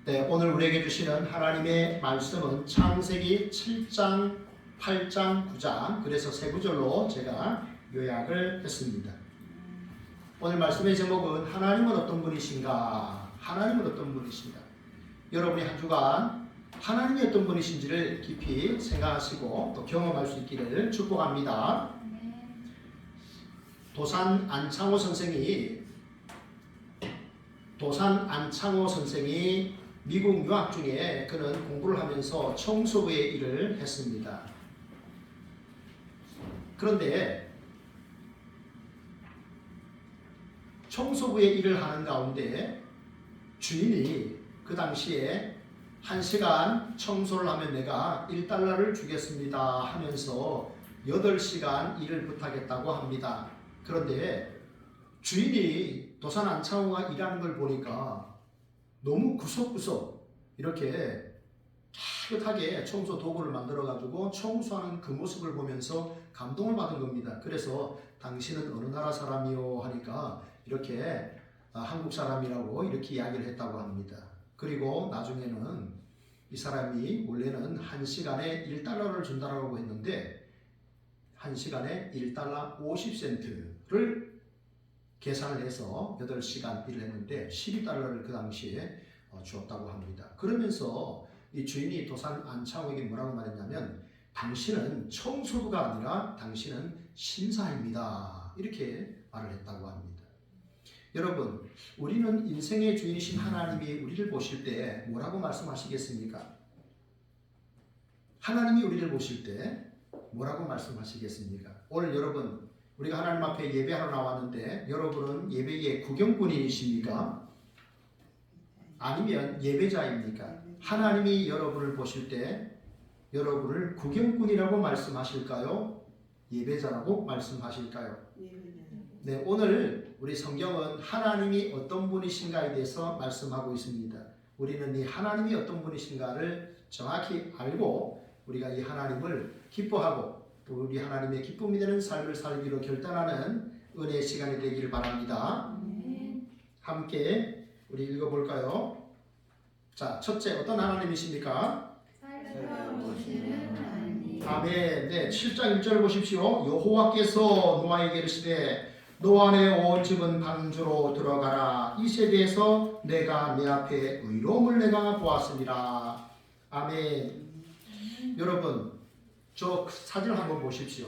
네, 오늘 우리에게 주시는 하나님의 말씀은 창세기 7장, 8장, 9장, 그래서 세 구절로 제가 요약을 했습니다. 오늘 말씀의 제목은 하나님은 어떤 분이신가? 하나님은 어떤 분이신가? 여러분이 한 주간 하나님이 어떤 분이신지를 깊이 생각하시고 또 경험할 수 있기를 축복합니다. 도산 안창호 선생이 미국 유학 중에 그는 공부를 하면서 청소부의 일을 했습니다. 그런데 청소부의 일을 하는 가운데 주인이 그 당시에 1시간 청소를 하면 내가 $1를 주겠습니다 하면서 8시간 일을 부탁했다고 합니다. 그런데 주인이 도산 안창호가 일하는 걸 보니까 너무 구석구석 이렇게 깨끗하게 청소 도구를 만들어 가지고 청소하는 그 모습을 보면서 감동을 받은 겁니다. 그래서 당신은 어느 나라 사람이요 하니까 이렇게 한국 사람이라고 이렇게 이야기를 했다고 합니다. 그리고 나중에는 이 사람이 원래는 1시간에 $1를 준다라고 했는데 1시간에 $1 50센트를 계산을 해서 8시간 일을 했는데 $12를 그 당시에 주었다고 합니다. 그러면서 이 주인이 도산 안창호에게 뭐라고 말했냐면 당신은 청소부가 아니라 당신은 신사입니다. 이렇게 말을 했다고 합니다. 여러분, 우리는 인생의 주인이신 하나님이 우리를 보실 때 뭐라고 말씀하시겠습니까? 하나님이 우리를 보실 때 뭐라고 말씀하시겠습니까? 오늘 여러분 우리가 하나님 앞에 예배하러 나왔는데 여러분은 예배의 구경꾼이십니까? 아니면 예배자입니까? 하나님이 여러분을 보실 때 여러분을 구경꾼이라고 말씀하실까요? 예배자라고 말씀하실까요? 네, 오늘 우리 성경은 하나님이 어떤 분이신가에 대해서 말씀하고 있습니다. 우리는 이 하나님이 어떤 분이신가를 정확히 알고 우리가 이 하나님을 기뻐하고 또 우리 하나님의 기쁨이 되는 삶을 살기로 결단하는 은혜의 시간이 되기를 바랍니다. 함께 우리 읽어볼까요? 자, 첫째 어떤 하나님이십니까? 살펴보시는 하나님. 아멘. 네, 7장 1절을 보십시오. 여호와께서 노아에게 이르시되 노아 내 온 집은 방주로 들어가라. 이 세대에서 내가 내 앞에 의로움을 내가 보았습니다. 아멘. 여러분, 저 사진을 한번 보십시오.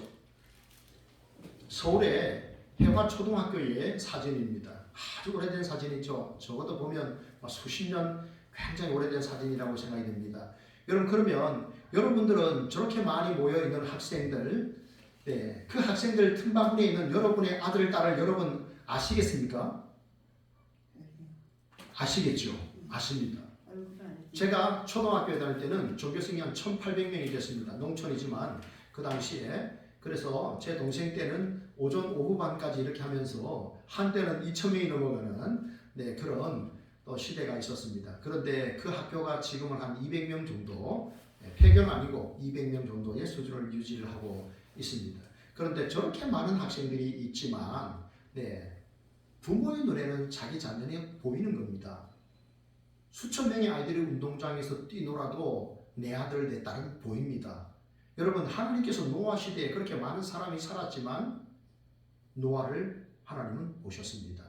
서울의 해화초등학교의 사진입니다. 아주 오래된 사진이죠. 적어도 보면 수십 년 굉장히 오래된 사진이라고 생각이 됩니다. 여러분, 그러면 여러분들은 저렇게 많이 모여있는 학생들, 네, 그 학생들 틈바구니에 있는 여러분의 아들, 딸을 여러분 아시겠습니까? 아시겠죠? 아십니다. 제가 초등학교에 다닐 때는 전교생이 한 1,800명이 됐습니다. 농촌이지만 그 당시에. 그래서 제 동생 때는 오전 오후반까지 이렇게 하면서 한때는 2,000명이 넘어가는 네, 그런 또 시대가 있었습니다. 그런데 그 학교가 지금은 한 200명 정도, 폐교는 아니고 200명 정도의 수준을 유지를 하고 있습니다. 그런데 저렇게 많은 학생들이 있지만 네, 부모의 눈에는 자기 자녀이 보이는 겁니다. 수천 명의 아이들이 운동장에서 뛰놀아도 내 아들 내 딸은 보입니다. 여러분, 하나님께서 노아 시대에 그렇게 많은 사람이 살았지만 노아를 하나님은 보셨습니다.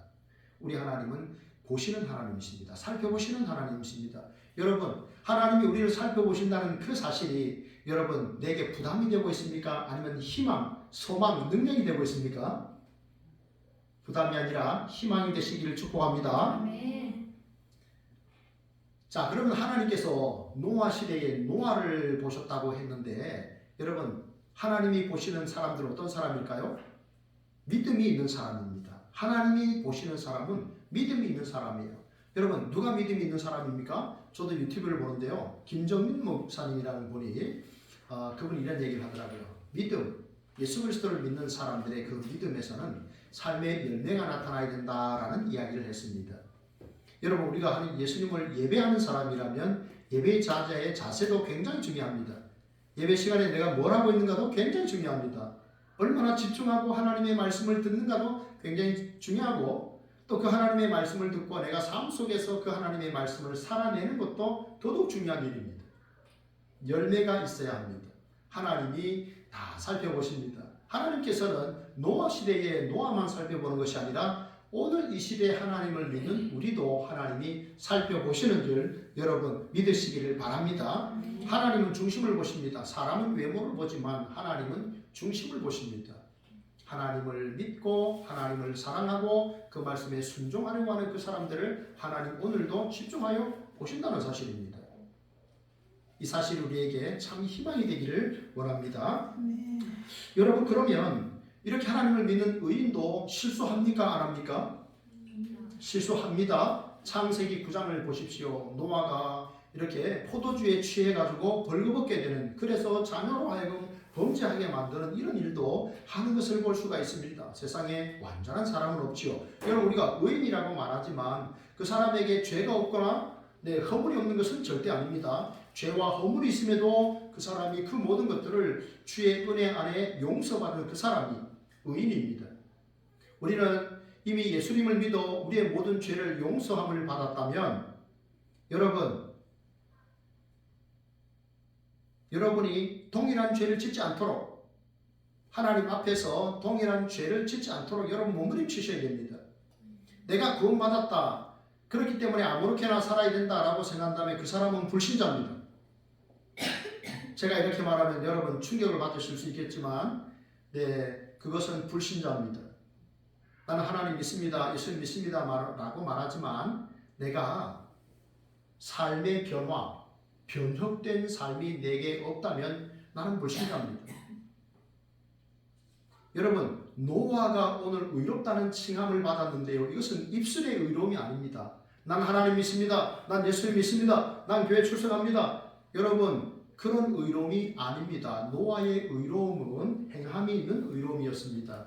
우리 하나님은 보시는 하나님이십니다. 살펴보시는 하나님이십니다. 여러분, 하나님이 우리를 살펴보신다는 그 사실이 여러분 내게 부담이 되고 있습니까? 아니면 희망, 소망, 능력이 되고 있습니까? 부담이 아니라 희망이 되시기를 축복합니다. 아멘. 자, 그러면 하나님께서 노아 시대에 노아를 보셨다고 했는데 여러분, 하나님이 보시는 사람들은 어떤 사람일까요? 믿음이 있는 사람입니다. 하나님이 보시는 사람은 믿음이 있는 사람이에요. 여러분, 누가 믿음이 있는 사람입니까? 저도 유튜브를 보는데요. 김정민 목사님이라는 분이 그분이 이런 얘기를 하더라고요. 믿음, 예수 그리스도를 믿는 사람들의 그 믿음에서는 삶의 열매가 나타나야 된다라는 이야기를 했습니다. 여러분, 우리가 예수님을 예배하는 사람이라면 예배 자자의 자세도 굉장히 중요합니다. 예배 시간에 내가 뭘 하고 있는가도 굉장히 중요합니다. 얼마나 집중하고 하나님의 말씀을 듣는가도 굉장히 중요하고 또 그 하나님의 말씀을 듣고 내가 삶 속에서 그 하나님의 말씀을 살아내는 것도 더더욱 중요한 일입니다. 열매가 있어야 합니다. 하나님이 다 살펴보십니다. 하나님께서는 노아 시대의 노아만 살펴보는 것이 아니라 오늘 이 시대에 하나님을 믿는 우리도 하나님이 살펴보시는 줄 여러분 믿으시기를 바랍니다. 하나님은 중심을 보십니다. 사람은 외모를 보지만 하나님은 중심을 보십니다. 하나님을 믿고 하나님을 사랑하고 그 말씀에 순종하려고 하는 그 사람들을 하나님 오늘도 집중하여 보신다는 사실입니다. 이 사실 우리에게 참 희망이 되기를 원합니다. 여러분 그러면 이렇게 하나님을 믿는 의인도 실수합니까? 안 합니까? 실수합니다. 창세기 9장을 보십시오. 노아가 이렇게 포도주에 취해가지고 벌거벗게 되는, 그래서 자녀로 하여금 범죄하게 만드는 이런 일도 하는 것을 볼 수가 있습니다. 세상에 완전한 사람은 없지요. 여러분 우리가 의인이라고 말하지만 그 사람에게 죄가 없거나 허물이 없는 것은 절대 아닙니다. 죄와 허물이 있음에도 그 사람이 그 모든 것들을 주의 은혜 안에 용서받는 그 사람이 의인입니다. 우리는 이미 예수님을 믿어 우리의 모든 죄를 용서함을 받았다면 여러분이 동일한 죄를 짓지 않도록, 하나님 앞에서 동일한 죄를 짓지 않도록 여러분 몸부림치셔야 됩니다. 내가 구원받았다, 그렇기 때문에 아무렇게나 살아야 된다라고 생각한다면 그 사람은 불신자입니다. 제가 이렇게 말하면 여러분 충격을 받으실 수 있겠지만 그것은 불신자입니다. 나는 하나님 믿습니다, 예수님 믿습니다 라고 말하지만 내가 삶의 변화, 변혁된 삶이 내게 없다면 나는 불신자입니다. 여러분 노아가 오늘 의롭다는 칭함을 받았는데요, 이것은 입술의 의로움이 아닙니다. 난 하나님 믿습니다, 난 예수님 믿습니다, 난 교회 출석합니다. 여러분 그런 의로움이 아닙니다. 노아의 의로움은 행함이 있는 의로움이었습니다.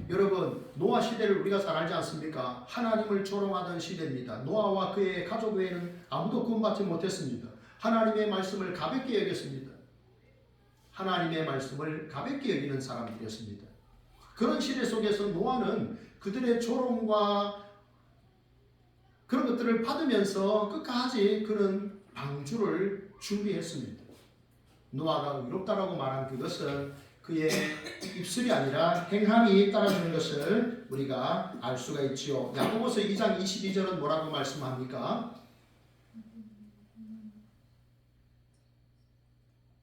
여러분 노아 시대를 우리가 잘 알지 않습니까? 하나님을 조롱하던 시대입니다. 노아와 그의 가족 외에는 아무도 구원받지 못했습니다. 하나님의 말씀을 가볍게 여겼습니다. 하나님의 말씀을 가볍게 여기는 사람들이었습니다. 그런 시대 속에서 노아는 그들의 조롱과 그런 것들을 받으면서 끝까지 그는 방주를 준비했습니다. 노아가 의롭다라고 말한 그것은 그의 입술이 아니라 행함이 따라주는 것을 우리가 알 수가 있지요. 야고보서 2장 22절은 뭐라고 말씀합니까?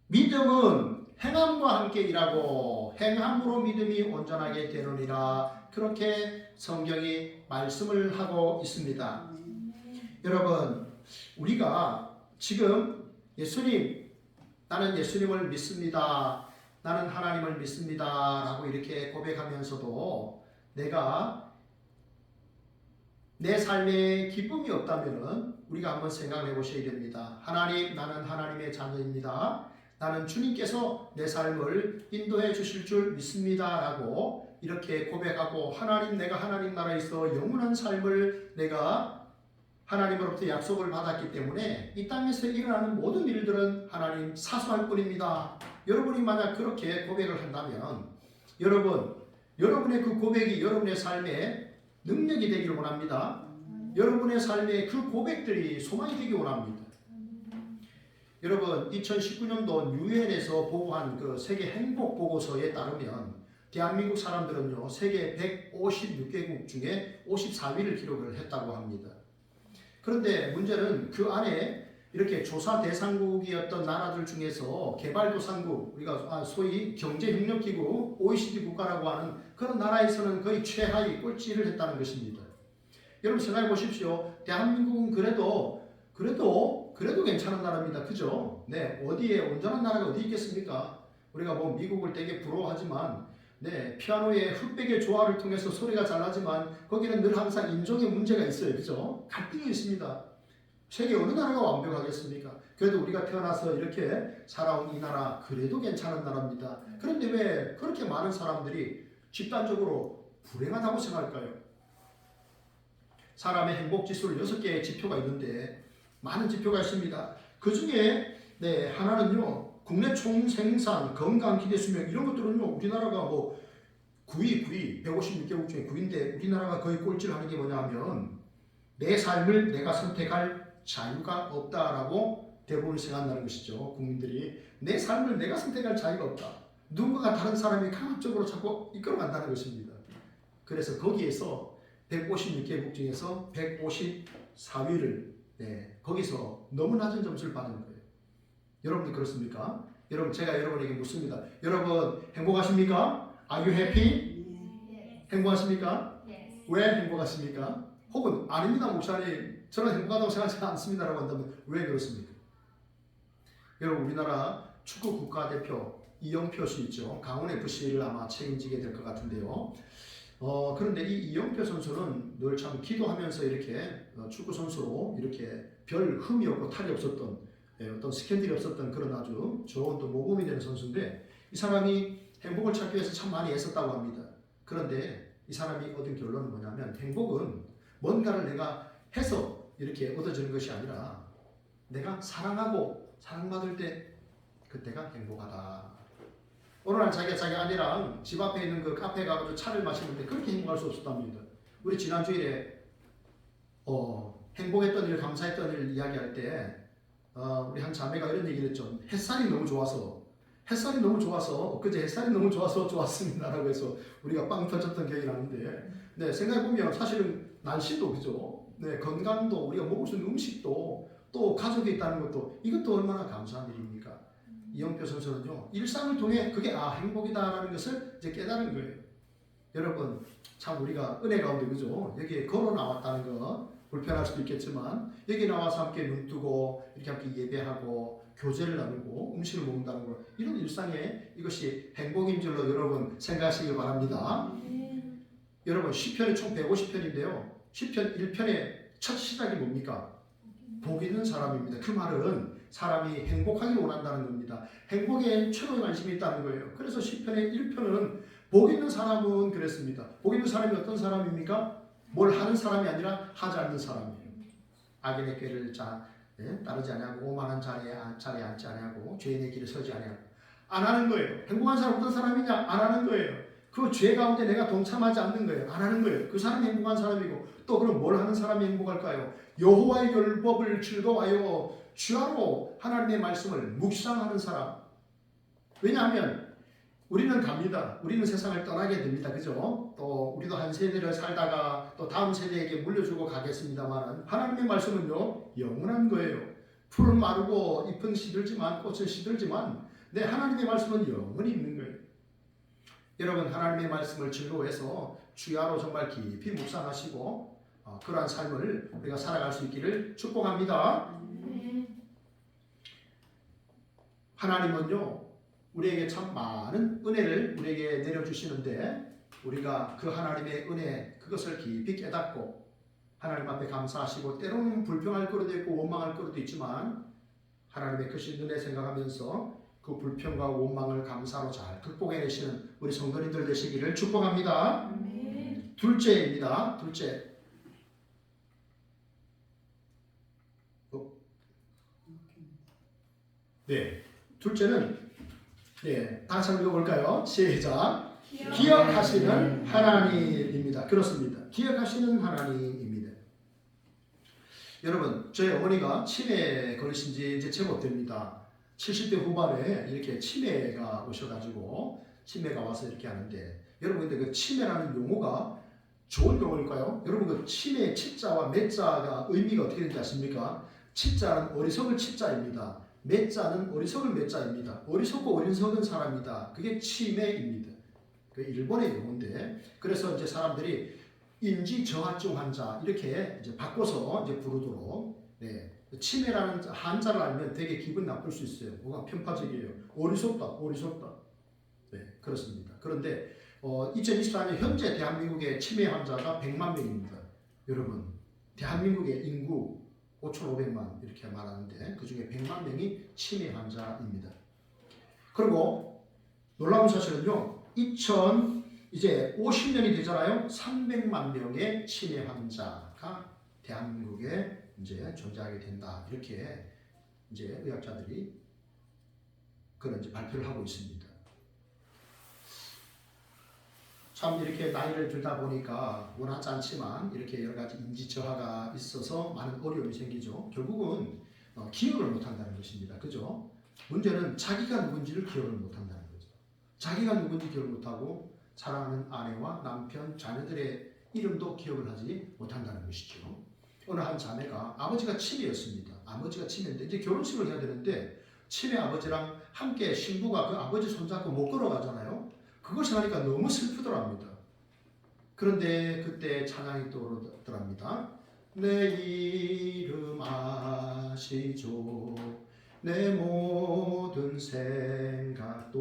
믿음은 행함과 함께 일하고 행함으로 믿음이 온전하게 되느니라, 그렇게 성경이 말씀을 하고 있습니다. 여러분 우리가 지금 나는 예수님을 믿습니다, 나는 하나님을 믿습니다 라고 이렇게 고백하면서도 내가 내 삶에 기쁨이 없다면 우리가 한번 생각해 보셔야 됩니다. 하나님, 나는 하나님의 자녀입니다, 나는 주님께서 내 삶을 인도해 주실 줄 믿습니다 라고 이렇게 고백하고, 하나님, 내가 하나님 나라에서 영원한 삶을 내가 하나님으로부터 약속을 받았기 때문에 이 땅에서 일어나는 모든 일들은 하나님 사소할 뿐입니다. 여러분이 만약 그렇게 고백을 한다면 여러분의 그 고백이 여러분의 삶에 능력이 되기를 원합니다. 여러분의 삶에 그 고백들이 소망이 되기 원합니다. 여러분 2019년도 유엔에서 보고한 그 세계 행복 보고서에 따르면 대한민국 사람들은요 세계 156개국 중에 54위를 기록을 했다고 합니다. 그런데 문제는 그 안에 이렇게 조사 대상국이었던 나라들 중에서 개발도상국, 우리가 소위 경제협력기구 OECD 국가라고 하는 그런 나라에서는 거의 최하위 꼴찌를 했다는 것입니다. 여러분 생각해 보십시오. 대한민국은 그래도 괜찮은 나라입니다. 그죠? 어디에 온전한 나라가 어디 있겠습니까? 우리가 미국을 되게 부러워하지만 피아노의 흑백의 조화를 통해서 소리가 잘 나지만 거기는 늘 항상 인종의 문제가 있어요. 그죠? 갈등이 있습니다. 세계 어느 나라가 완벽하겠습니까? 그래도 우리가 태어나서 이렇게 살아온 이 나라 그래도 괜찮은 나라입니다. 그런데 왜 그렇게 많은 사람들이 집단적으로 불행하다고 생각할까요? 사람의 행복지수를 6개의 지표가 있는데 많은 지표가 있습니다. 그 중에 하나는요 국내 총생산, 건강, 기대 수명 이런 것들은요 우리나라가 9위 156개국 중에 9위인데 우리나라가 거의 꼴찌를 하는 게 뭐냐 하면 내 삶을 내가 선택할 자유가 없다라고 대부분 생각한다는 것이죠. 국민들이 내 삶을 내가 선택할 자유가 없다. 누군가가 다른 사람이 강압적으로 자꾸 이끌어간다는 것입니다. 그래서 거기에서 156개국 중에서 154위를 거기서 너무 낮은 점수를 받은 거예요. 여러분들 그렇습니까? 여러분 제가 여러분에게 묻습니다. 여러분 행복하십니까? Are you happy? 행복하십니까? 왜 행복하십니까? 혹은 아닙니다 목사님 저는 행복하다고 생각하지 않습니다라고 한다면 왜 그렇습니까? 여러분 우리나라 축구 국가대표 이영표 씨 있죠. 강원FC를 아마 책임지게 될 것 같은데요. 그런데 이 이영표 선수는 늘 참 기도하면서 이렇게 축구 선수로 이렇게 별 흠이 없고 탈이 없었던 어떤 스캔들이 없었던 그런 아주 좋은 또 모범이 되는 선수인데 이 사람이 행복을 찾기 위해서 참 많이 애썼다고 합니다. 그런데 이 사람이 얻은 결론은 뭐냐면 행복은 뭔가를 내가 해서 이렇게 얻어지는 것이 아니라 내가 사랑하고 사랑받을 때 그때가 행복하다. 어느 날 자기가 자기 아내랑 집 앞에 있는 그 카페에 가서 차를 마시는데 그렇게 행복할 수 없었답니다. 우리 지난 주일에 행복했던 일, 감사했던 일 이야기할 때 우리 한 자매가 이런 얘기를 했죠. 햇살이 너무 좋아서 엊그제 햇살이 너무 좋아서 좋았습니다라고 해서 우리가 빵 터졌던 기억이 나는데 생각해보면 사실은 날씨도 그죠. 건강도 우리가 먹을 수 있는 음식도 또 가족이 있다는 것도 이것도 얼마나 감사한 일입니까? 이영표 선수는요 일상을 통해 그게 행복이다라는 것을 이제 깨달은 거예요. 여러분 참 우리가 은혜 가운데 그죠? 여기에 걸어 나왔다는 거 불편할 수도 있겠지만 여기 나와서 함께 눈 뜨고 이렇게 함께 예배하고 교제를 나누고 음식을 먹는다는 거 이런 일상에 이것이 행복인 줄로 여러분 생각하시길 바랍니다. 여러분 시편이 총 150편인데요. 시편 1편의 첫 시작이 뭡니까? 복 있는 사람입니다. 그 말은 사람이 행복하길 원한다는 겁니다. 행복에 최고의 관심이 있다는 거예요. 그래서 시편의 1편은 복 있는 사람은 그랬습니다. 복 있는 사람이 어떤 사람입니까? 뭘 하는 사람이 아니라 하지 않는 사람이에요. 악인의 꾀를 따르지 아니하고 오만한 자리에 앉지 아니하고 죄인의 길에 서지 아니하고 안 하는 거예요. 행복한 사람 어떤 사람이냐? 안 하는 거예요. 그 죄 가운데 내가 동참하지 않는 거예요. 안 하는 거예요. 그 사람이 행복한 사람이고 또 그럼 뭘 하는 사람이 행복할까요? 여호와의 율법을 즐거워하여 주야로 하나님의 말씀을 묵상하는 사람. 왜냐하면 우리는 갑니다. 우리는 세상을 떠나게 됩니다. 그죠? 또 우리도 한 세대를 살다가 또 다음 세대에게 물려주고 가겠습니다만 하나님의 말씀은요 영원한 거예요. 풀은 마르고 잎은 시들지만 꽃은 시들지만 하나님의 말씀은 영원히 있는 거예요. 여러분 하나님의 말씀을 즐거워해서 주야로 정말 깊이 묵상하시고 그러한 삶을 우리가 살아갈 수 있기를 축복합니다. 하나님은요 우리에게 참 많은 은혜를 우리에게 내려주시는데 우리가 그 하나님의 은혜 그것을 깊이 깨닫고 하나님 앞에 감사하시고 때로는 불평할 거리도 있고 원망할 거리도 있지만 하나님의 크신 은혜 생각하면서 그 불평과 원망을 감사로 잘 극복해내시는 우리 성도님들 되시기를 축복합니다. 둘째입니다. 둘째. 둘째는 다 같이 한번 읽어볼까요? 시작. 기억하시는 하나님입니다. 그렇습니다. 기억하시는 하나님입니다. 여러분, 저희 어머니가 치매에 걸리신 지 이제 제법 됩니다. 70대 후반에 이렇게 치매가 오셔가지고 치매가 와서 이렇게 하는데 여러분 근데 그 치매라는 용어가 좋은 용어일까요? 여러분 그 치매 치자와 매자가 의미가 어떻게 되는지 아십니까? 치자는 어리석을 치자입니다. 매자는 어리석을 매자입니다. 어리석고 어리석은 사람이다. 그게 치매입니다. 그 일본의 용어인데 그래서 이제 사람들이 인지저하증 환자 이렇게 이제 바꿔서 이제 부르도록 치매라는 한자를 알면 되게 기분 나쁠 수 있어요. 뭐가 편파적이에요. 어리석다. 그렇습니다. 그런데 2024년 현재 대한민국의 치매 환자가 100만 명입니다. 여러분, 대한민국의 인구 5,500만 이렇게 말하는데 그 중에 100만 명이 치매 환자입니다. 그리고 놀라운 사실은요. 이제 50년이 되잖아요. 300만 명의 치매 환자가 대한민국에 이제 존재하게 된다. 이렇게 이제 의학자들이 그런 이제 발표를 하고 있습니다. 참 이렇게 나이를 들다 보니까 원하지 않지만 이렇게 여러 가지 인지 저하가 있어서 많은 어려움이 생기죠. 결국은 기억을 못한다는 것입니다. 그죠? 문제는 자기가 누군지를 기억을 못한다는 거죠. 자기가 누군지 기억을 못하고 사랑하는 아내와 남편, 자녀들의 이름도 기억을 하지 못한다는 것이죠. 어느 한 자매가 아버지가 치매였습니다. 아버지가 치매인데 이제 결혼식을 해야 되는데 치매 아버지랑 함께 신부가 그 아버지 손잡고 못 걸어가잖아요. 그걸 생각하니까 너무 슬프더랍니다. 그런데 그때 찬양이 떠오르더랍니다. 내 이름 아시죠. 내 모든 생각도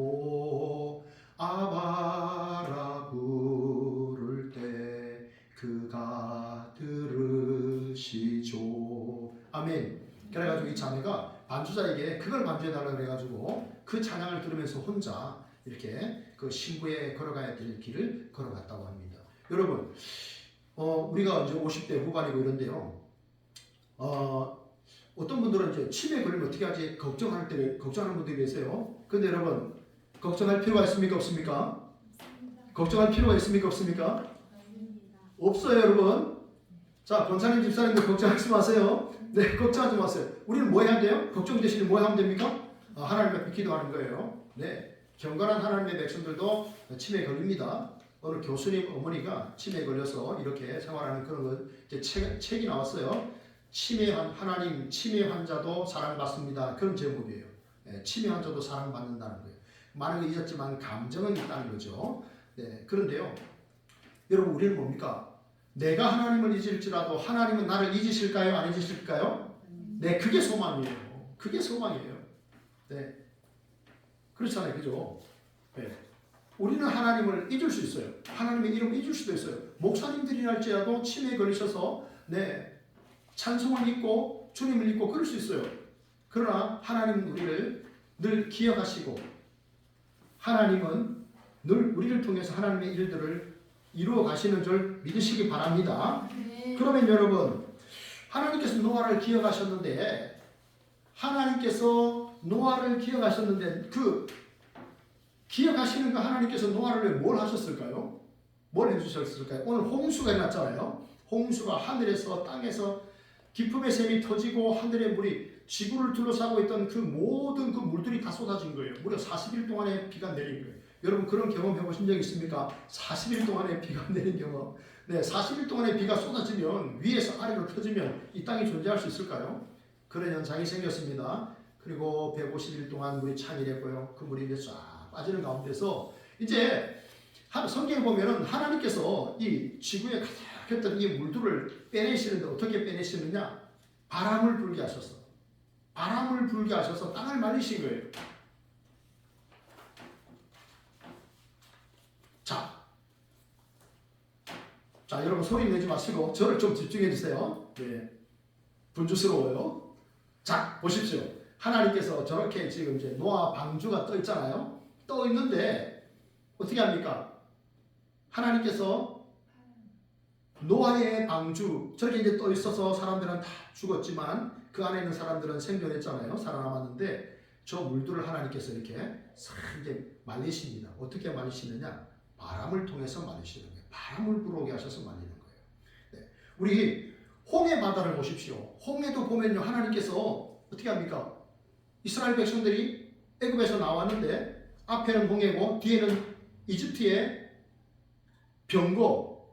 아바라 부를 때 그가 들으시죠. 아멘. 그래가지고 이 자매가 반주자에게 그걸 반주해달라고 그래가지고 그 찬양을 들으면서 혼자 이렇게 그 신부에 걸어가야 될 길을 걸어갔다고 합니다. 여러분, 우리가 이제 50대 후반이고 이런데요. 어떤 분들은 이제 치매에 걸리면 어떻게 하지? 걱정하는 분들이 계세요. 근데 여러분, 걱정할 필요가 있습니까? 없습니까? 걱정할 필요가 있습니까? 없습니까? 없어요, 여러분. 자, 권사님, 집사님들 걱정하지 마세요. 네, 걱정하지 마세요. 우리는 뭐 해야 돼요? 걱정 대신에 뭐 하면 됩니까? 하나님 앞에 기도하는 거예요. 네, 경건한 하나님의 백성들도 치매에 걸립니다. 어느 교수님 어머니가 치매에 걸려서 이렇게 생활하는 그런 거 이제 책이 나왔어요. 하나님 치매 환자도 사랑받습니다. 그런 제목이에요. 네, 치매 환자도 사랑받는다는 거예요. 많은 거 잊었지만 감정은 있다는 거죠. 네, 그런데요, 여러분 우리는 뭡니까? 내가 하나님을 잊을지라도 하나님은 나를 잊으실까요? 안 잊으실까요? 네, 그게 소망이에요. 그게 소망이에요. 네, 그렇잖아요, 그죠? 네. 우리는 하나님을 잊을 수 있어요. 하나님의 이름을 잊을 수도 있어요. 목사님들이랄지라도 치매에 걸리셔서 네, 찬송을 잊고 주님을 잊고 그럴 수 있어요. 그러나 하나님은 우리를 늘 기억하시고 하나님은 늘 우리를 통해서 하나님의 일들을 이루어 가시는 줄 믿으시기 바랍니다. 네. 그러면 여러분, 하나님께서 노아를 기억하셨는데 그 기억하시는 그 하나님께서 노아를 위해 뭘 하셨을까요? 뭘 해주셨을까요? 오늘 홍수가 일어났잖아요. 홍수가 하늘에서 땅에서 기쁨의 샘이 터지고 하늘의 물이 지구를 둘러싸고 있던 그 모든 그 물들이 다 쏟아진 거예요. 무려 40일 동안의 비가 내린 거예요. 여러분 그런 경험 해보신 적 있습니까? 40일 동안의 비가 내린 경험. 네, 40일 동안의 비가 쏟아지면 위에서 아래로 터지면 이 땅이 존재할 수 있을까요? 그런 현상이 생겼습니다. 그리고 150일 동안 물이 차밀했고요. 그 물이 이제 쫙 빠지는 가운데서 이제 성경에 보면은 하나님께서 이 지구에 가득했던 이 물들을 빼내시는데 어떻게 빼내시느냐? 바람을 불게 하셔서 땅을 말리신 거예요. 자, 여러분 소리 내지 마시고 저를 좀 집중해 주세요. 네, 분주스러워요. 자, 보십시오. 하나님께서 저렇게 지금 이제 노아 방주가 떠 있잖아요. 떠 있는데 어떻게 합니까? 하나님께서 노아의 방주 저렇게 이제 떠 있어서 사람들은 다 죽었지만 그 안에 있는 사람들은 생존했잖아요. 살아남았는데 저 물들을 하나님께서 이렇게 싹 이제 말리십니다. 어떻게 말리시느냐? 바람을 통해서 말리시는 거예요. 바람을 불어오게 하셔서 말리는 거예요. 네. 우리 홍해 바다를 보십시오. 홍해도 보면요, 하나님께서 어떻게 합니까? 이스라엘 백성들이 애굽에서 나왔는데 앞에는 홍해고 뒤에는 이집트의 병거,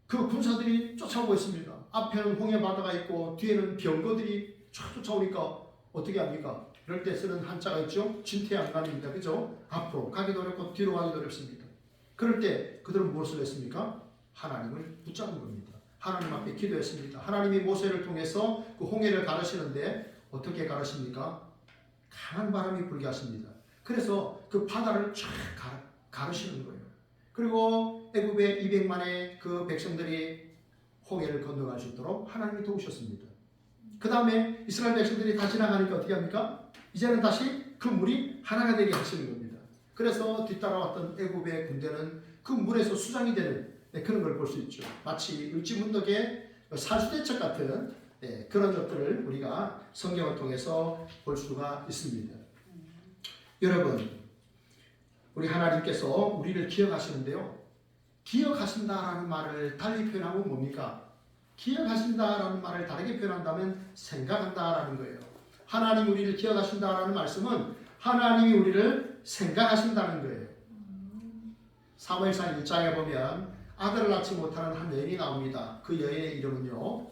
그 군사들이 쫓아오고 있습니다. 앞에는 홍해 바다가 있고 뒤에는 병거들이 쫓아오니까 어떻게 합니까? 이럴 때 쓰는 한자가 있죠. 진퇴양난입니다. 그죠? 앞으로 가기도 어렵고 뒤로 가기도 어렵습니다. 그럴 때 그들은 무엇을 했습니까? 하나님을 붙잡은 겁니다. 하나님 앞에 기도했습니다. 하나님이 모세를 통해서 그 홍해를 가르시는데 어떻게 가르십니까? 강한 바람이 불게 하십니다. 그래서 그 바다를 쫙 가르시는 거예요. 그리고 애굽의 200만의 그 백성들이 홍해를 건너갈 수 있도록 하나님이 도우셨습니다. 그 다음에 이스라엘 백성들이 다 지나가니까 어떻게 합니까? 이제는 다시 그 물이 하나가 되게 하시는 겁니다. 그래서 뒤따라왔던 애굽의 군대는 그 물에서 수장이 되는 그런 걸 볼 수 있죠. 마치 을지문덕의 사주대첩 같은 그런 것들을 우리가 성경을 통해서 볼 수가 있습니다. 여러분, 우리 하나님께서 우리를 기억하시는데요. 기억하신다라는 말을 달리 표현하면 뭡니까? 기억하신다라는 말을 다르게 표현한다면 생각한다라는 거예요. 하나님 우리를 기억하신다라는 말씀은 하나님이 우리를 생각하신다는 거예요. 사무엘상 1장에 보면 아들을 낳지 못하는 한 여인이 나옵니다. 그 여인의 이름은요,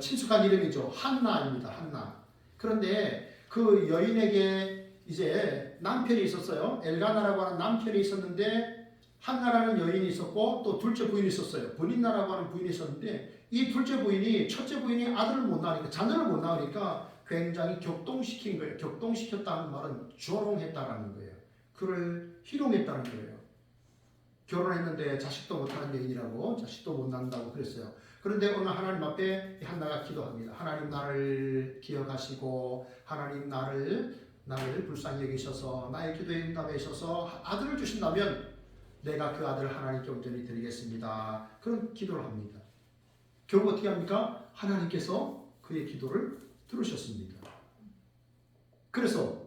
친숙한 이름이죠. 한나입니다. 한나. 그런데 그 여인에게 이제 남편이 있었어요. 엘가나라고 하는 남편이 있었는데 한나라는 여인이 있었고 또 둘째 부인이 있었어요. 본인나라고 하는 부인이 있었는데 이 둘째 부인이 첫째 부인이 아들을 못 낳으니까 자녀를 못 낳으니까 굉장히 격동시킨 거예요. 격동시켰다는 말은 조롱했다라는 거예요. 그를 희롱했다는 거예요. 결혼했는데 자식도 못하는 여인이라고 자식도 못 낳는다고 그랬어요. 그런데 오늘 하나님 앞에 한나가 기도합니다. 하나님 나를 기억하시고 하나님 나를 불쌍히 여기셔서 나의 기도에 응답해 주셔서 아들을 주신다면 내가 그 아들을 하나님께 온전히 드리겠습니다. 그런 기도를 합니다. 결국 어떻게 합니까? 하나님께서 그의 기도를 들으셨습니다. 그래서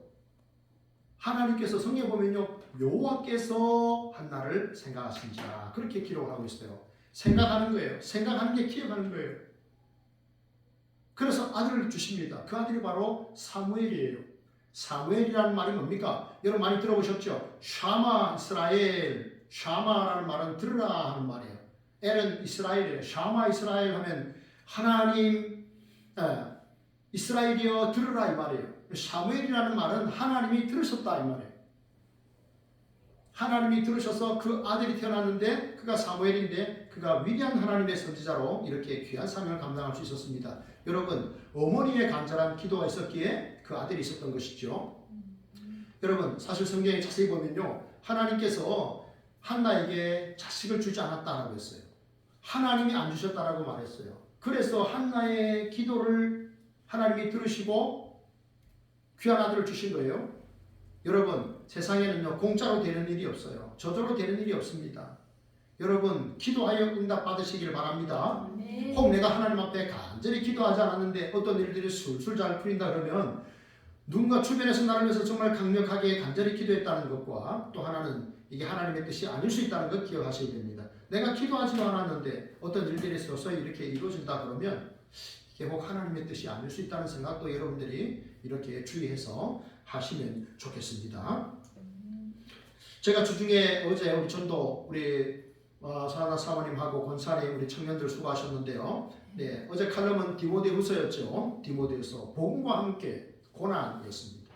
하나님께서 성경에 보면요, 여호와께서 한나를 생각하신지라 그렇게 기록을 하고 있어요. 생각하는 거예요. 생각하는 게 기억하는 거예요. 그래서 아들을 주십니다. 그 아들이 바로 사무엘이에요. 사무엘이라는 말이 뭡니까? 여러분 많이 들어보셨죠? 샤마 이스라엘, 샤마라는 말은 들으라 하는 말이에요. 엘은 이스라엘이에요. 샤마 이스라엘 하면 하나님 이스라엘이여 들으라 이 말이에요. 사무엘이라는 말은 하나님이 들으셨다 이 말이에요. 하나님이 들으셔서 그 아들이 태어났는데 그가 사무엘인데 그가 위대한 하나님의 선지자로 이렇게 귀한 사명을 감당할 수 있었습니다. 여러분 어머니의 간절한 기도가 있었기에 그 아들이 있었던 것이죠. 여러분 사실 성경에 자세히 보면요, 하나님께서 한나에게 자식을 주지 않았다라고 했어요. 하나님이 안 주셨다라고 말했어요. 그래서 한나의 기도를 하나님이 들으시고 귀한 아들을 주신 거예요. 여러분 세상에는요 공짜로 되는 일이 없어요. 저절로 되는 일이 없습니다. 여러분 기도하여 응답 받으시길 바랍니다. 혹 내가 하나님 앞에 간절히 기도하지 않았는데 어떤 일들이 술술 잘 풀린다 그러면 누군가 주변에서 나를 위해서 정말 강력하게 간절히 기도했다는 것과 또 하나는 이게 하나님의 뜻이 아닐 수 있다는 것 기억하셔야 됩니다. 내가 기도하지도 않았는데 어떤 일들이 있어서 이렇게 이루어진다 그러면 이게 혹 하나님의 뜻이 아닐 수 있다는 생각도 여러분들이 이렇게 주의해서 하시면 좋겠습니다. 제가 주중에 어제 우리 전도 우리 사나 사모님하고 권사님 우리 청년들 수고하셨는데요. 네, 어제 칼럼은 디모데후서였죠. 디모데후서 복음과 함께 고난이었습니다.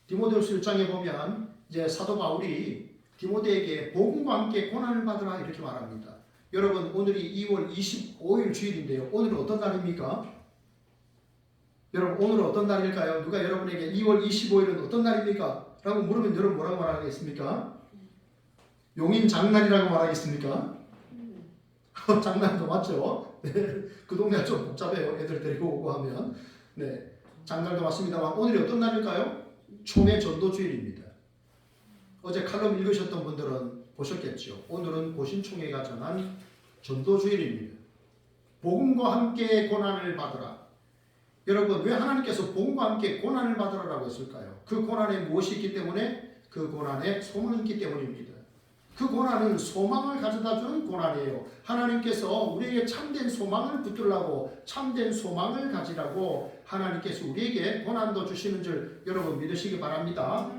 디모데후서 1장에 보면 이제 사도 바울이 디모데에게 복음과 함께 고난을 받으라 이렇게 말합니다. 여러분 오늘이 2월 25일 주일인데요. 오늘은 어떤 날입니까? 여러분 오늘은 어떤 날일까요? 누가 여러분에게 2월 25일은 어떤 날입니까? 라고 물으면 여러분 뭐라고 말하겠습니까? 용인 장날이라고 말하겠습니까? 장날도 맞죠? 네, 그 동네가 좀 복잡해요. 애들 데리고 오고 하면. 네, 장날도 맞습니다만 오늘이 어떤 날일까요? 총회 전도주일입니다. 어제 칼럼 읽으셨던 분들은 보셨겠죠. 오늘은 고신총회가 전한 전도주일입니다. 복음과 함께 고난을 받으라. 여러분 왜 하나님께서 복음과 함께 고난을 받으라고 했을까요? 그 고난에 무엇이 있기 때문에? 그 고난에 소망이 있기 때문입니다. 그 고난은 소망을 가져다주는 고난이에요. 하나님께서 우리에게 참된 소망을 붙들라고 참된 소망을 가지라고 하나님께서 우리에게 고난도 주시는 줄 여러분 믿으시기 바랍니다.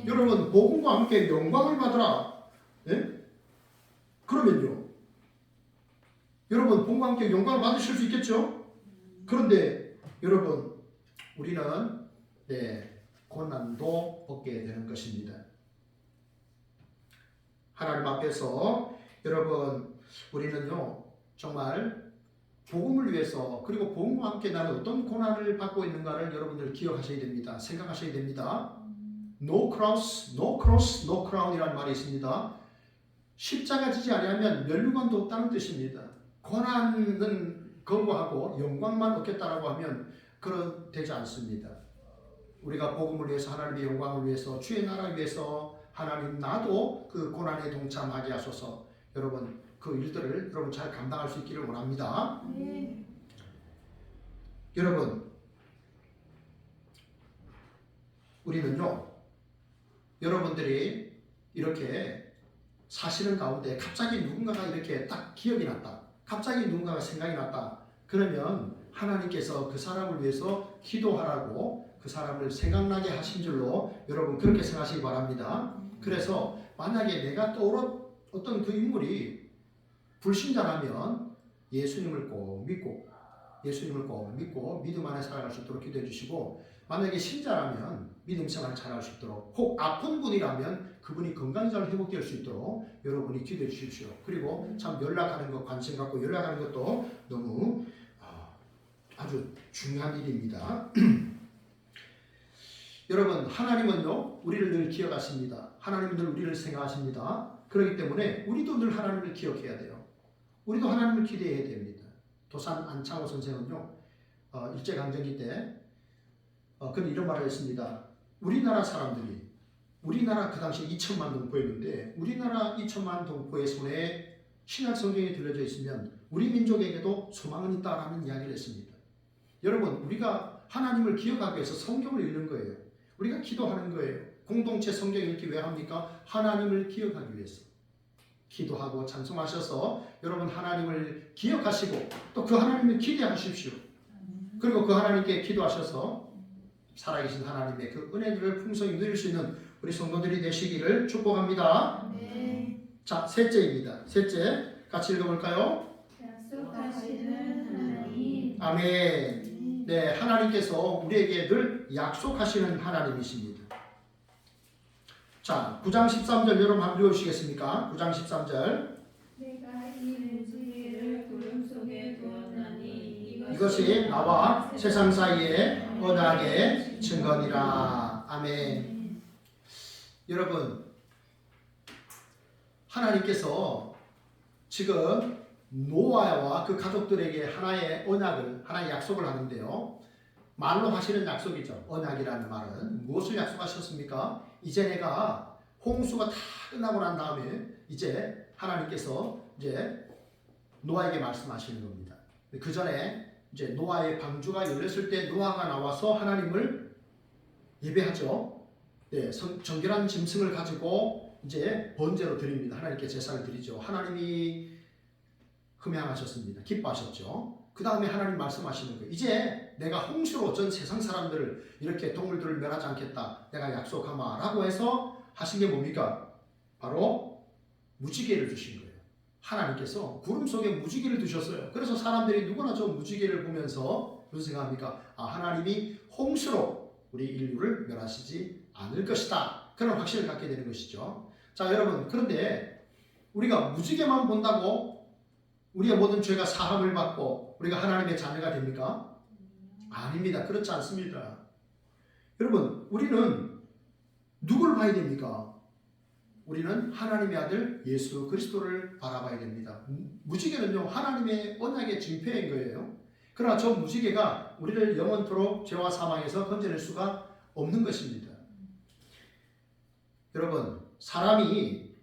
여러분 복음과 함께 영광을 받으라. 네? 그러면요 여러분 복음과 함께 영광을 받으실 수 있겠죠? 그런데 여러분 우리는 고난도 얻게 되는 것입니다. 하나님 앞에서 여러분 우리는요 정말 복음을 위해서 그리고 복음과 함께 나는 어떤 고난을 받고 있는가를 여러분들 기억하셔야 됩니다. 생각하셔야 됩니다. No cross, no cross, no crown이라는 말이 있습니다. 십자가 지지 아니하면 멸류관도 없다는 뜻입니다. 고난은 거부하고 영광만 얻겠다라고 하면 그런 되지 않습니다. 우리가 복음을 위해서 하나님의 영광을 위해서 주의 나라를 위해서 하나님 나도 그 고난에 동참하게 하소서. 여러분 그 일들을 여러분 잘 감당할 수 있기를 원합니다. 여러분 우리는요 여러분들이 이렇게 사시는 가운데 갑자기 누군가가 이렇게 딱 기억이 났다. 갑자기 누군가가 생각이 났다. 그러면 하나님께서 그 사람을 위해서 기도하라고 그 사람을 생각나게 하신 줄로 여러분 그렇게 생각하시기 바랍니다. 그래서 만약에 내가 떠오른 어떤 그 인물이 불신자라면 예수님을 꼭 믿고 믿음 안에 살아갈 수 있도록 기도해 주시고, 만약에 신자라면 믿음 생활을 잘할 수 있도록, 혹 아픈 분이라면 그분이 건강히 잘 회복될 수 있도록 여러분이 기도해 주십시오. 그리고 참 연락하는 것, 관심 갖고 연락하는 것도 너무 아주 중요한 일입니다. 여러분, 하나님은요 우리를 늘 기억하십니다. 하나님은 늘 우리를 생각하십니다. 그렇기 때문에 우리도 늘 하나님을 기억해야 돼요. 우리도 하나님을 기대해야 됩니다. 도산 안창호 선생은요 일제강점기 때 그는 이런 말을 했습니다. 우리나라 사람들이, 우리나라 그 당시에 2천만 동포였는데 우리나라 2천만 동포의 손에 신약 성경이 들려져 있으면 우리 민족에게도 소망은 있다라는 이야기를 했습니다. 여러분, 우리가 하나님을 기억하기 위해서 성경을 읽는 거예요. 우리가 기도하는 거예요. 공동체 성경 읽기 왜 합니까? 하나님을 기억하기 위해서. 기도하고 찬송하셔서 여러분 하나님을 기억하시고 또 그 하나님을 기대하십시오. 그리고 그 하나님께 기도하셔서 살아계신 하나님의 그 은혜들을 풍성히 누릴 수 있는 우리 성도들이 되시기를 축복합니다. 네. 자, 셋째입니다. 셋째, 같이 읽어볼까요? 약속하시는 하나님. 아멘. 네, 하나님께서 우리에게 늘 약속하시는 하나님이십니다. 자, 9장 13절 여러분 한번 읽어주시겠습니까? 9장 13절. 내가 이 무지개를 구름 속에 두었나니 이것이 나와 세상 사이의 언약의 증거니라. 아멘. 여러분, 하나님께서 지금 노아와 그 가족들에게 하나의 언약을, 하나의 약속을 하는데요. 말로 하시는 약속이죠. 언약이라는 말은 무엇을 약속하셨습니까? 이제 내가 홍수가 다 끝나고 난 다음에 이제 하나님께서 이제 노아에게 말씀하시는 겁니다. 그 전에 이제 노아의 방주가 열렸을 때 노아가 나와서 하나님을 예배하죠. 네, 정결한 짐승을 가지고 이제 번제로 드립니다. 하나님께 제사를 드리죠. 하나님이 흠양하셨습니다. 기뻐하셨죠. 그 다음에 하나님 말씀하시는 거예요. 이제 내가 홍수로 전 세상 사람들을 이렇게 동물들을 멸하지 않겠다. 내가 약속하마 라고 해서 하신 게 뭡니까? 바로 무지개를 주신 거예요. 하나님께서 구름 속에 무지개를 두셨어요. 그래서 사람들이 누구나 저 무지개를 보면서 무슨 생각합니까? 아, 하나님이 홍수로 우리 인류를 멸하시지 않을 것이다. 그런 확신을 갖게 되는 것이죠. 자, 여러분, 그런데 우리가 무지개만 본다고 우리의 모든 죄가 사함을 받고 우리가 하나님의 자녀가 됩니까? 아닙니다. 그렇지 않습니다. 여러분, 우리는 누굴 봐야 됩니까? 우리는 하나님의 아들 예수 그리스도를 바라봐야 됩니다. 무지개는요, 하나님의 언약의 징표인 거예요. 그러나 저 무지개가 우리를 영원토록 죄와 사망에서 건져낼 수가 없는 것입니다. 여러분, 사람이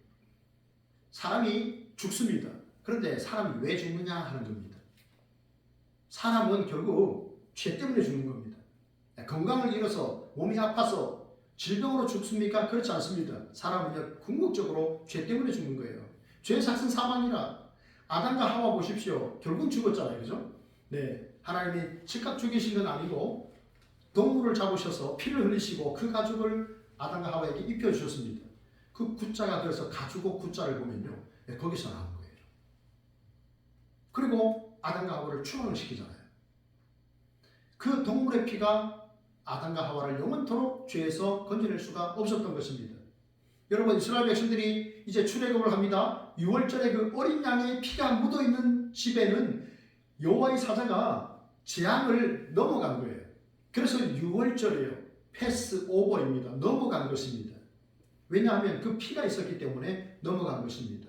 죽습니다. 그런데 사람이 왜 죽느냐 하는 겁니다. 사람은 결국 죄 때문에 죽는 겁니다. 건강을 잃어서 몸이 아파서 질병으로 죽습니까? 그렇지 않습니다. 사람은요, 궁극적으로 죄 때문에 죽는 거예요. 죄의 삭은 사망이라. 아담과 하와 보십시오. 결국 죽었잖아요. 그죠? 네. 하나님이 즉각 죽이신 건 아니고 동물을 잡으셔서 피를 흘리시고 그 가죽을 아담과 하와에게 입혀주셨습니다. 그 구자가 그래서 가죽옷 구자를 보면요, 네, 거기서 나온 거예요. 그리고 아담과 하와를 추앙을 시키잖아요. 그 동물의 피가 아담과 하와를 영원토록 죄에서 건져낼 수가 없었던 것입니다. 여러분, 이스라엘 백성들이 이제 출애굽을 합니다. 6월절에 그 어린 양의 피가 묻어있는 집에는 여호와의 사자가 재앙을 넘어간 거예요. 그래서 6월절이에요. 패스오버입니다. 넘어간 것입니다. 왜냐하면 그 피가 있었기 때문에 넘어간 것입니다.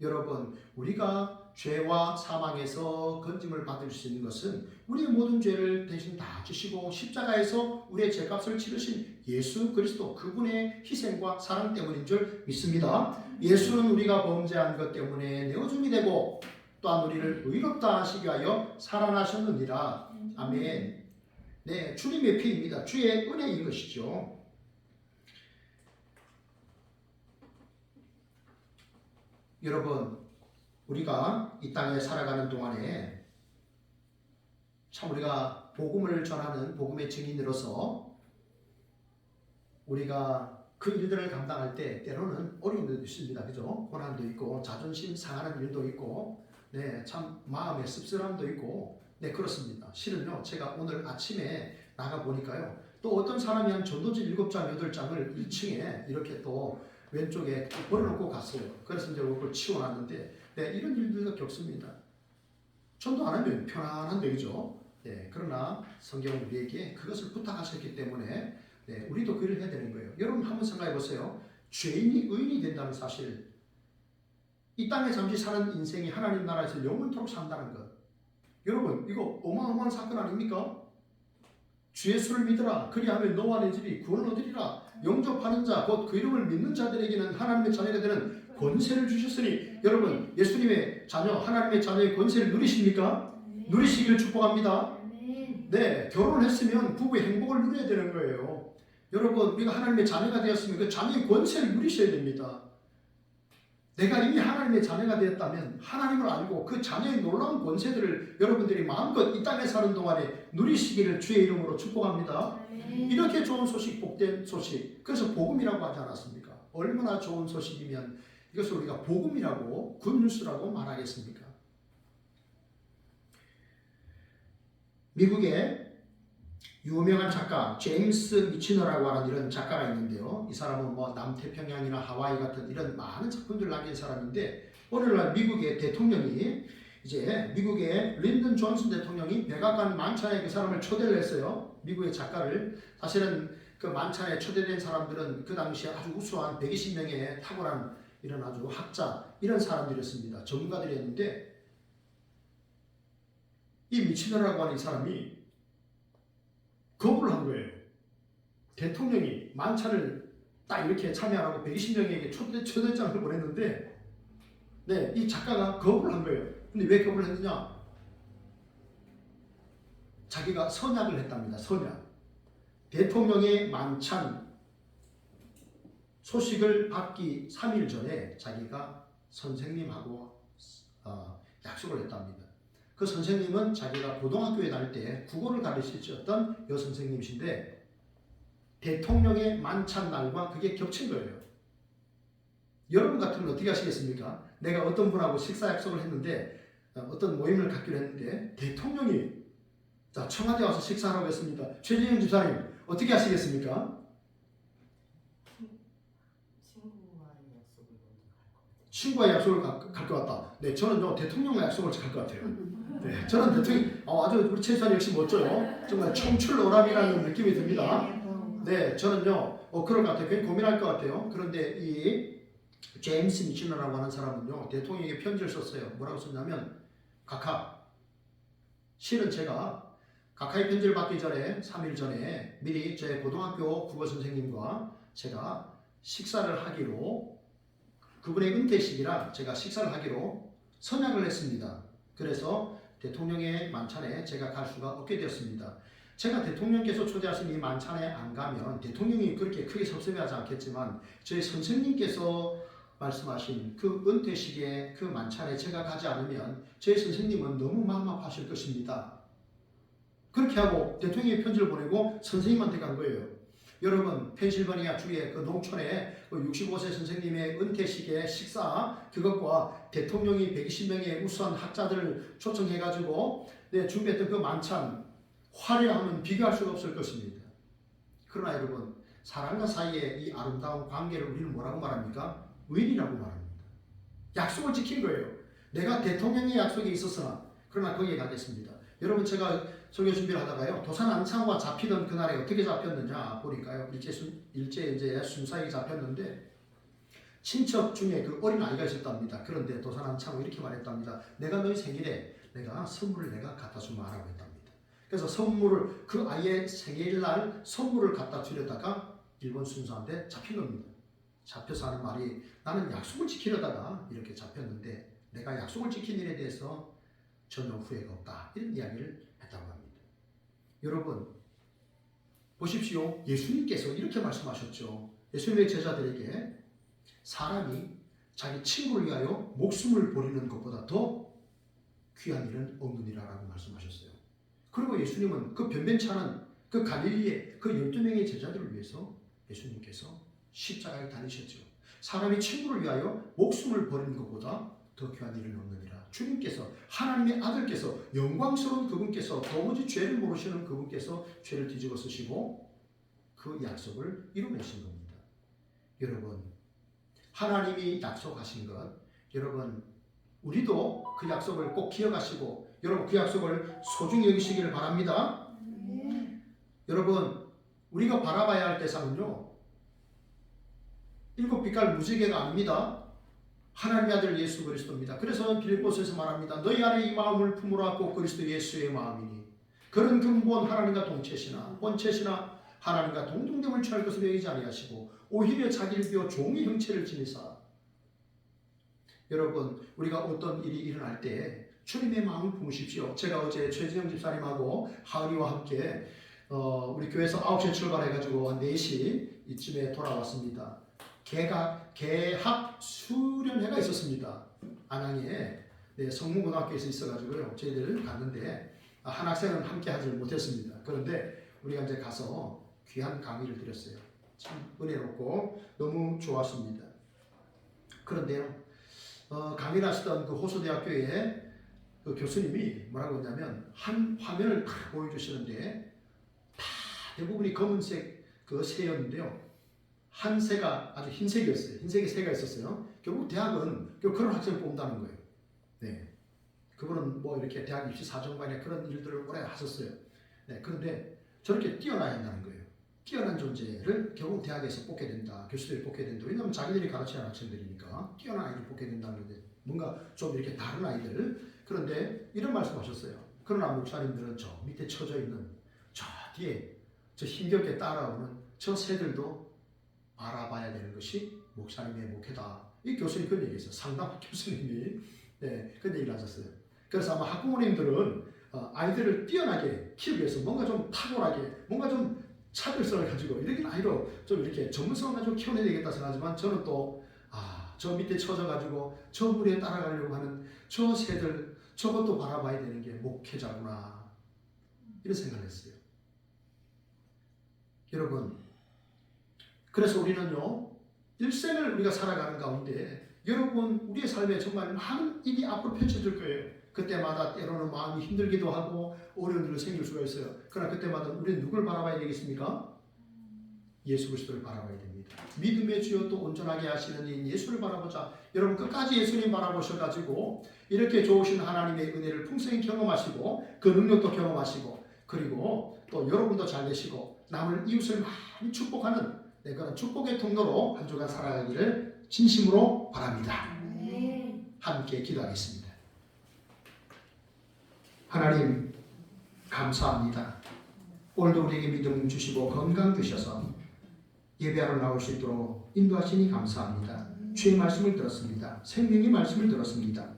여러분, 우리가 죄와 사망에서 건짐을 받을 수 있는 것은 우리의 모든 죄를 대신 다 지시고 십자가에서 우리의 죄값을 치르신 예수 그리스도 그분의 희생과 사랑 때문인 줄 믿습니다. 예수는 우리가 범죄한 것 때문에 내어줌이 되고 또한 우리를 의롭다 하시기 위하여 살아나셨느니라. 아멘. 네, 주님의 피입니다. 주의 은혜인 것이죠. 여러분, 우리가 이 땅에 살아가는 동안에 참 우리가 복음을 전하는 복음의 증인으로서 우리가 그 일들을 감당할 때 때로는 어려운 일도 있습니다. 그죠? 고난도 있고 자존심 상하는 일도 있고 참 마음의 씁쓸함도 있고 그렇습니다. 실은요, 제가 오늘 아침에 나가 보니까요, 또 어떤 사람이 한 전도지 7장, 8장을 1층에 이렇게 또 왼쪽에 버려놓고 갔어요. 그래서 이제 그걸 치워놨는데 이런 일들도 겪습니다. 전도 안 하면 편안한데, 그죠? 그러나 성경은 우리에게 그것을 부탁하셨기 때문에 우리도 그 일을 해야 되는 거예요. 여러분 한번 생각해 보세요. 죄인이 의인이 된다는 사실, 이 땅에 잠시 사는 인생이 하나님 나라에서 영원토록 산다는 것, 여러분 이거 어마어마한 사건 아닙니까? 주 예수를 믿으라 그리하면 너와 내 집이 구원을 얻으리라. 영접하는 자 곧 그 이름을 믿는 자들에게는 하나님의 자녀가 되는 권세를 주셨으니, 여러분 예수님의 자녀, 하나님의 자녀의 권세를 누리십니까? 누리시기를 축복합니다. 결혼을 했으면 부부의 행복을 누려야 되는 거예요. 여러분, 우리가 하나님의 자녀가 되었으면 그 자녀의 권세를 누리셔야 됩니다. 내가 이미 하나님의 자녀가 되었다면 하나님을 알고 그 자녀의 놀라운 권세들을 여러분들이 마음껏 이 땅에 사는 동안에 누리시기를 주의 이름으로 축복합니다. 이렇게 좋은 소식, 복된 소식, 그래서 복음이라고 하지 않았습니까? 얼마나 좋은 소식이면 이것을 우리가 복음이라고, 굿뉴스라고 말하겠습니까? 미국의 유명한 작가 제임스 미치너라고 하는 이런 작가가 있는데요. 이 사람은 뭐 남태평양이나 하와이 같은 이런 많은 작품들을 남긴 사람인데, 오늘날 미국의 대통령이, 이제 미국의 린든 존슨 대통령이 백악관 만찬에 그 사람을 초대를 했어요. 미국의 작가를. 사실은 그 만찬에 초대된 사람들은 그 당시에 아주 우수한 120명의 탁월한 이런 아주 학자, 이런 사람들이었습니다. 전문가들이었는데, 이 미치너라고 하는 이 사람이 거부를 한 거예요. 대통령이 만찬을 딱 이렇게 참여하라고 120명에게 초대장을 보냈는데, 이 작가가 거부를 한 거예요. 근데 왜 거부를 했느냐? 자기가 선약을 했답니다. 선약. 대통령의 만찬 소식을 받기 3일 전에 자기가 선생님하고 약속을 했답니다. 그 선생님은 자기가 고등학교에 다닐 때 국어를 가르치셨던 여선생님이신데, 대통령의 만찬 날과 그게 겹친 거예요. 여러분 같으면 어떻게 하시겠습니까? 내가 어떤 분하고 식사 약속을 했는데, 어떤 모임을 갖기로 했는데 대통령이 청와대 와서 식사하라고 했습니다. 최진영 집사님 어떻게 하시겠습니까? 친구와의 약속을 갈 것 같다. 저는요 대통령과 약속을 갈 것 같아요. 저는 대통령, 아주 우리 최 집사님 역시 멋져요. 정말 청출오람이라는 느낌이 듭니다. 저는요 그럴 것 같아요. 괜히 고민할 것 같아요. 그런데 이 제임스 미치너라고 하는 사람은요 대통령에게 편지를 썼어요. 뭐라고 썼냐면, 각하, 실은 제가 각하의 편지를 받기 전에 3일 전에 미리 제 고등학교 국어 선생님과 제가 식사를 하기로, 그분의 은퇴식이라 제가 식사를 하기로 선약을 했습니다. 그래서 대통령의 만찬에 제가 갈 수가 없게 되었습니다. 제가 대통령께서 초대하신 이 만찬에 안 가면 대통령이 그렇게 크게 섭섭해하지 않겠지만, 저희 선생님께서 말씀하신 그 은퇴식에, 그 만찬에 제가 가지 않으면 저희 선생님은 너무 마음 아파하실 것입니다. 그렇게 하고 대통령이 편지를 보내고 선생님한테 간 거예요. 여러분, 펜실바니아 주의 그 농촌에 그 65세 선생님의 은퇴식의 식사, 그것과 대통령이 120명의 우수한 학자들을 초청해가지고 준비했던 그 만찬, 화려함은 비교할 수가 없을 것입니다. 그러나 여러분, 사람과 사이의 이 아름다운 관계를 우리는 뭐라고 말합니까? 의리라고 말합니다. 약속을 지킨 거예요. 내가 대통령의 약속이 있었으나, 그러나 거기에 가겠습니다. 여러분, 제가 설교 준비를 하다가요, 도산 안창호가 잡히던 그날에 어떻게 잡혔느냐 보니까요, 일제 이제 순사에게 잡혔는데 친척 중에 그 어린 아이가 있었답니다. 그런데 도산 안창호 이렇게 말했답니다. 내가 너희 생일에 내가 선물을 내가 갖다 주면 하라고 했답니다. 그래서 선물을, 그 아이의 생일날 선물을 갖다 주려다가 일본 순사한테 잡힌 겁니다. 잡혀서 하는 말이, 나는 약속을 지키려다가 이렇게 잡혔는데 내가 약속을 지킨 일에 대해서 전혀 후회가 없다, 이런 이야기를 했다고 합니다. 여러분 보십시오. 예수님께서 이렇게 말씀하셨죠. 예수님의 제자들에게 사람이 자기 친구를 위하여 목숨을 버리는 것보다 더 귀한 일은 없느니라라고 말씀하셨어요. 그리고 예수님은 그 변변치 않은 그 갈릴리의 그 12명의 제자들을 위해서 예수님께서 십자가에 달리셨죠. 사람이 친구를 위하여 목숨을 버리는 것보다 더 귀한 일은 없느니라. 주님께서, 하나님의 아들께서, 영광스러운 그분께서, 도무지 죄를 모르시는 그분께서 죄를 뒤집어 쓰시고 그 약속을 이루내신 겁니다. 여러분, 하나님이 약속하신 것, 여러분 우리도 그 약속을 꼭 기억하시고 여러분 그 약속을 소중히 여기시기를 바랍니다. 여러분, 우리가 바라봐야 할 대상은요, 7빛깔 무지개가 아닙니다. 하나님의 아들 예수 그리스도입니다. 그래서 빌립보서에서 말합니다. 너희 안에 이 마음을 품으라 꼭 그리스도 예수의 마음이니 그런 근본 하나님과 동체시나 본체시나 하나님과 동등됨을 취할 것을 여기지 아니하시고 오히려 자기를 비워 종의 형체를 지니사. 여러분, 우리가 어떤 일이 일어날 때 주님의 마음을 품으십시오. 제가 어제 최진영 집사님하고 하은이와 함께 우리 교회에서 9시에 출발해가지고 한 4시 이쯤에 돌아왔습니다. 개학 수련회가 있었습니다. 안양에 성문고등학교에서 있어가지고요. 저희들 갔는데 한 학생은 함께 하지 못했습니다. 그런데 우리가 이제 가서 귀한 강의를 드렸어요. 참 은혜롭고 너무 좋았습니다. 그런데요, 강의를 하시던 그 호수대학교의 그 교수님이 뭐라고 했냐면 한 화면을 딱 보여주시는데 다 대부분이 검은색 그 새였는데요. 한 새가 아주 흰색이었어요. 흰색의 새가 있었어요. 결국 대학은 그런 학생을 뽑는다는 거예요. 네. 그분은 뭐 이렇게 대학 입시 사정반에 그런 일들을 오래 하셨어요. 네. 그런데 저렇게 뛰어나야 한다는 거예요. 뛰어난 존재를 결국 대학에서 뽑게 된다. 교수들이 뽑게 된다. 왜냐하면 자기들이 가르치는 학생들이니까 뛰어난 아이를 뽑게 된다는 건데 뭔가 좀 이렇게 다른 아이들. 그런데 이런 말씀하셨어요. 그러나 목사님들은 저 밑에 쳐져 있는 저 뒤에 저 힘겹게 따라오는 저 새들도 알아봐야 되는 것이 목사님의 목회다. 이 교수님 그런 얘기했어요. 상담 교수님이 그런 얘기를 하셨어요. 그래서 아마 학부모님들은 아이들을 뛰어나게 키우기 위해서 뭔가 좀 탁월하게, 뭔가 좀 차별성을 가지고 이렇게 아이로 좀 이렇게 전문성을 가지고 키워내야 되겠다 생각하지만 저는 또 저 밑에 쳐져가지고 저 무리에 따라가려고 하는 저 새들, 저것도 바라봐야 되는 게 목회자구나, 이런 생각을 했어요. 여러분, 그래서 우리는요, 일생을 우리가 살아가는 가운데 여러분 우리의 삶에 정말 많은 일이 앞으로 펼쳐질 거예요. 그때마다 때로는 마음이 힘들기도 하고 어려운 일이 생길 수가 있어요. 그러나 그때마다 우리는 누굴 바라봐야 되겠습니까? 예수 그리스도를 바라봐야 됩니다. 믿음의 주여 또 온전하게 하시는 이 예수를 바라보자. 여러분 끝까지 예수님 바라보셔가지고 이렇게 좋으신 하나님의 은혜를 풍성히 경험하시고 그 능력도 경험하시고 그리고 또 여러분도 잘 되시고 남을 이웃을 많이 축복하는 그런 축복의 통로로 한 주간 살아가기를 진심으로 바랍니다. 함께 기도하겠습니다. 하나님 감사합니다. 오늘도 우리에게 믿음 주시고 건강 주셔서 예배하러 나올 수 있도록 인도하시니 감사합니다. 주의 말씀을 들었습니다. 생명의 말씀을 들었습니다.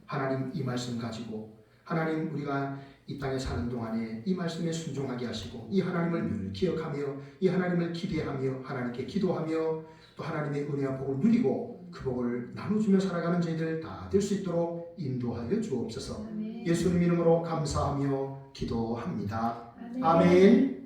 하나님 이 말씀 가지고 하나님 우리가 이 땅에 사는 동안에 이 말씀에 순종하게 하시고 이 하나님을 늘 기억하며 이 하나님을 기대하며 하나님께 기도하며 또 하나님의 은혜와 복을 누리고 그 복을 나눠주며 살아가는 저희들 다 될 수 있도록 인도하여 주옵소서. 예수님 이름으로 감사하며 기도합니다. 아멘.